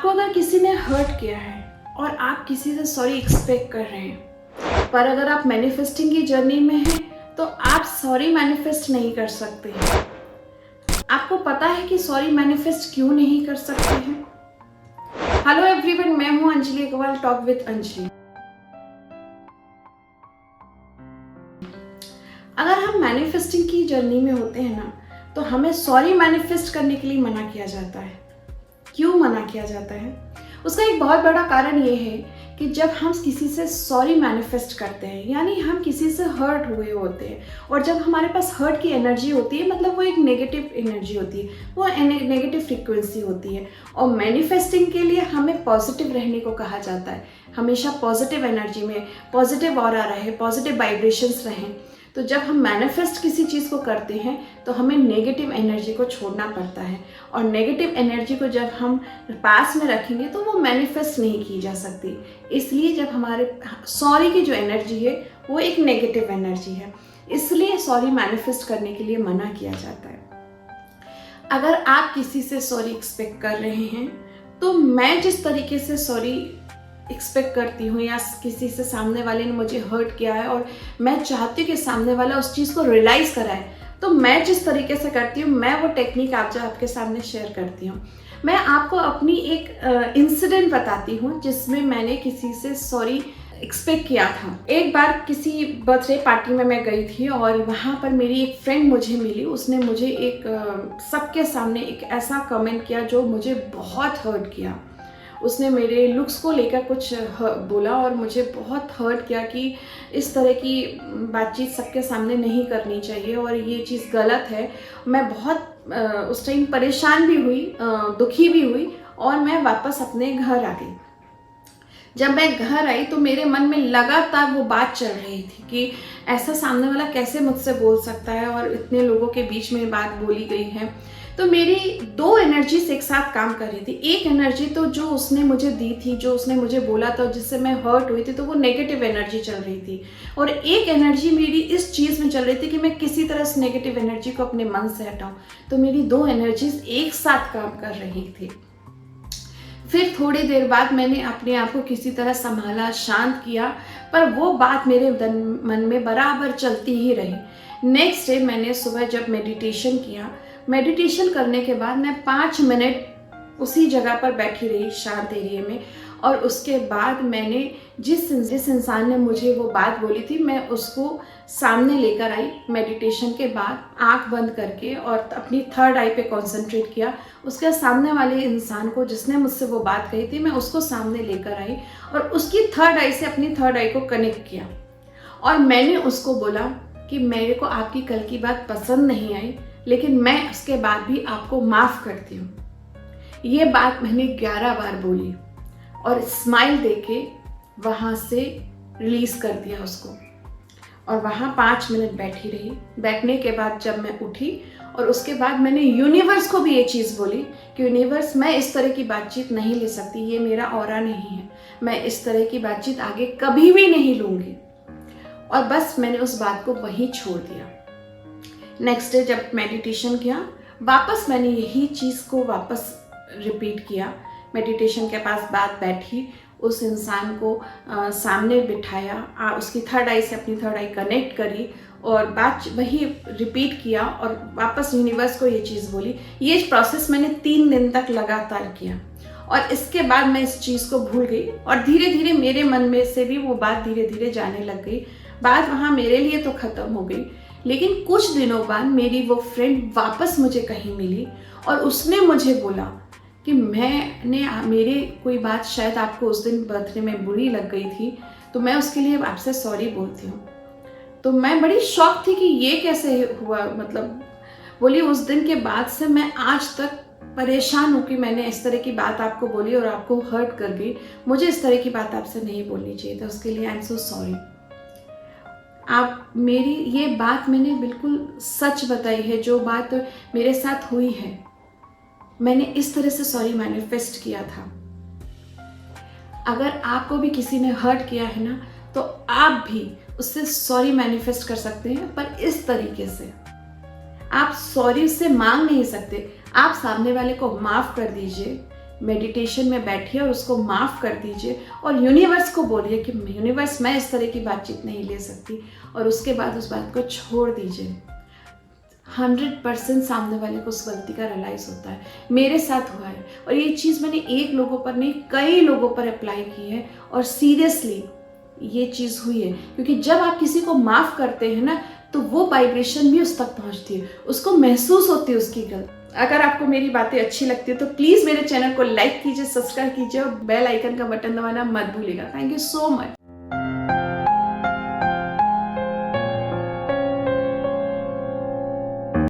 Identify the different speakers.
Speaker 1: आपको अगर किसी ने हर्ट किया है और आप किसी से सॉरी एक्सपेक्ट कर रहे हैं, पर अगर आप मैनिफेस्टिंग की जर्नी में हैं तो आप सॉरी मैनिफेस्ट नहीं कर सकते हैं। आपको पता है कि सॉरी मैनिफेस्ट क्यों नहीं कर सकते हैं? हेलो एवरीवन, मैं हूं अंजलि अग्रवाल, टॉक विद अंजलि। अगर हम मैनिफेस्टिंग की जर्नी में होते हैं ना, तो हमें सॉरी मैनिफेस्ट करने के लिए मना किया जाता है। क्यों मना किया जाता है? उसका एक बहुत बड़ा कारण ये है कि जब हम किसी से सॉरी मैनिफेस्ट करते हैं, यानी हम किसी से हर्ट हुए होते हैं, और जब हमारे पास हर्ट की एनर्जी होती है, मतलब वो एक नेगेटिव एनर्जी होती है, वो नेगेटिव फ्रीक्वेंसी होती है। और मैनिफेस्टिंग के लिए हमें पॉजिटिव रहने को कहा जाता है। हमेशा पॉजिटिव एनर्जी में, पॉजिटिव ऑरा रहे, पॉजिटिव वाइब्रेशंस रहें। तो जब हम मैनिफेस्ट किसी चीज़ को करते हैं तो हमें नेगेटिव एनर्जी को छोड़ना पड़ता है, और नेगेटिव एनर्जी को जब हम पास में रखेंगे तो वो मैनिफेस्ट नहीं की जा सकती। इसलिए जब हमारे सॉरी की जो एनर्जी है वो एक नेगेटिव एनर्जी है, इसलिए सॉरी मैनिफेस्ट करने के लिए मना किया जाता है। अगर आप किसी से सॉरी एक्सपेक्ट कर रहे हैं तो मैं जिस तरीके से सॉरी एक्सपेक्ट करती हूँ, या किसी से सामने वाले ने मुझे हर्ट किया है और मैं चाहती हूँ कि सामने वाला उस चीज़ को रियलाइज़ कराए, तो मैं जिस तरीके से करती हूँ, मैं वो टेक्निक आपके सामने शेयर करती हूँ। मैं आपको अपनी एक इंसिडेंट बताती हूँ जिसमें मैंने किसी से सॉरी एक्सपेक्ट किया था। एक बार किसी बर्थडे पार्टी में मैं गई थी और वहाँ पर मेरी एक फ्रेंड मुझे मिली। उसने मुझे एक सबके सामने एक ऐसा कमेंट किया जो मुझे बहुत हर्ट किया। उसने मेरे लुक्स को लेकर कुछ बोला और मुझे बहुत हर्ट किया कि इस तरह की बातचीत सबके सामने नहीं करनी चाहिए और ये चीज़ गलत है। मैं बहुत उस टाइम परेशान भी हुई, दुखी भी हुई, और मैं वापस अपने घर आ गई। जब मैं घर आई तो मेरे मन में लगातार वो बात चल रही थी कि ऐसा सामने वाला कैसे मुझसे बोल सकता है और इतने लोगों के बीच में बात बोली गई है। तो मेरी दो एनर्जीज एक साथ काम कर रही थी। एक एनर्जी तो जो उसने मुझे दी थी, जो उसने मुझे बोला था, जिससे मैं हर्ट हुई थी, तो वो नेगेटिव एनर्जी चल रही थी, और एक एनर्जी मेरी इस चीज़ में चल रही थी कि मैं किसी तरह इस नेगेटिव एनर्जी को अपने मन से हटाऊं। तो मेरी दो एनर्जीज एक साथ काम कर रही थी। फिर थोड़ी देर बाद मैंने अपने आप को किसी तरह संभाला, शांत किया, पर वो बात मेरे मन में बराबर चलती ही रही। नेक्स्ट डे मैंने सुबह जब मेडिटेशन किया, मेडिटेशन करने के बाद मैं 5 मिनट उसी जगह पर बैठी रही शांत एरिया में, और उसके बाद मैंने जिस इंसान ने मुझे वो बात बोली थी, मैं उसको सामने लेकर आई। मेडिटेशन के बाद आंख बंद करके और अपनी थर्ड आई पे कंसंट्रेट किया। उसके सामने वाले इंसान को, जिसने मुझसे वो बात कही थी, मैं उसको सामने लेकर आई और उसकी थर्ड आई से अपनी थर्ड आई को कनेक्ट किया, और मैंने उसको बोला कि मेरे को आपकी कल की बात पसंद नहीं आई, लेकिन मैं उसके बाद भी आपको माफ़ करती हूँ। ये बात मैंने 11 बार बोली और स्माइल देके वहाँ से रिलीज़ कर दिया उसको, और वहाँ 5 मिनट बैठी रही। बैठने के बाद जब मैं उठी, और उसके बाद मैंने यूनिवर्स को भी ये चीज़ बोली कि यूनिवर्स, मैं इस तरह की बातचीत नहीं ले सकती, ये मेरा ऑरा नहीं है, मैं इस तरह की बातचीत आगे कभी भी नहीं लूँगी। और बस मैंने उस बात को वहीं छोड़ दिया। नेक्स्ट डे जब मेडिटेशन किया, वापस मैंने यही चीज़ को वापस रिपीट किया। मेडिटेशन के पास बात बैठी, उस इंसान को सामने बिठाया, उसकी थर्ड आई से अपनी थर्ड आई कनेक्ट करी, और बात वही रिपीट किया, और वापस यूनिवर्स को ये चीज़ बोली। ये प्रोसेस मैंने 3 दिन तक लगातार किया, और इसके बाद मैं इस चीज़ को भूल गई, और धीरे धीरे मेरे मन में से भी वो बात धीरे धीरे जाने लग गई। बात वहाँ मेरे लिए तो ख़त्म हो गई, लेकिन कुछ दिनों बाद मेरी वो फ्रेंड वापस मुझे कहीं मिली, और उसने मुझे बोला कि मेरे कोई बात शायद आपको उस दिन बर्थडे में बुरी लग गई थी, तो मैं उसके लिए आपसे सॉरी बोलती हूँ। तो मैं बड़ी शॉक थी कि ये कैसे हुआ। मतलब बोली, उस दिन के बाद से मैं आज तक परेशान हूँ कि मैंने इस तरह की बात आपको बोली और आपको हर्ट कर गई। मुझे इस तरह की बात आपसे नहीं बोलनी चाहिए था, उसके लिए आई एम सो सॉरी। मेरी ये बात मैंने बिल्कुल सच बताई है, जो बात मेरे साथ हुई है, मैंने इस तरह से सॉरी मैनिफेस्ट किया था। अगर आपको भी किसी ने हर्ट किया है ना, तो आप भी उससे सॉरी मैनिफेस्ट कर सकते हैं, पर इस तरीके से। आप सॉरी उससे मांग नहीं सकते, आप सामने वाले को माफ कर दीजिए, मेडिटेशन में बैठिए और उसको माफ़ कर दीजिए और यूनिवर्स को बोलिए कि यूनिवर्स मैं इस तरह की बातचीत नहीं ले सकती, और उसके बाद उस बात को छोड़ दीजिए। 100% सामने वाले को उस गलती का रियलाइज़ होता है। मेरे साथ हुआ है और ये चीज़ मैंने एक लोगों पर नहीं कई लोगों पर अप्लाई की है और सीरियसली ये चीज़ हुई है, क्योंकि जब आप किसी को माफ़ करते हैं ना तो वो वाइब्रेशन भी उस तक पहुंचती है, उसको महसूस होती है उसकी गलती। अगर आपको मेरी बातें अच्छी लगती है तो प्लीज़ मेरे चैनल को लाइक कीजिए, सब्सक्राइब कीजिए और बेल आइकन का बटन दबाना मत भूलिएगा। Thank you so much.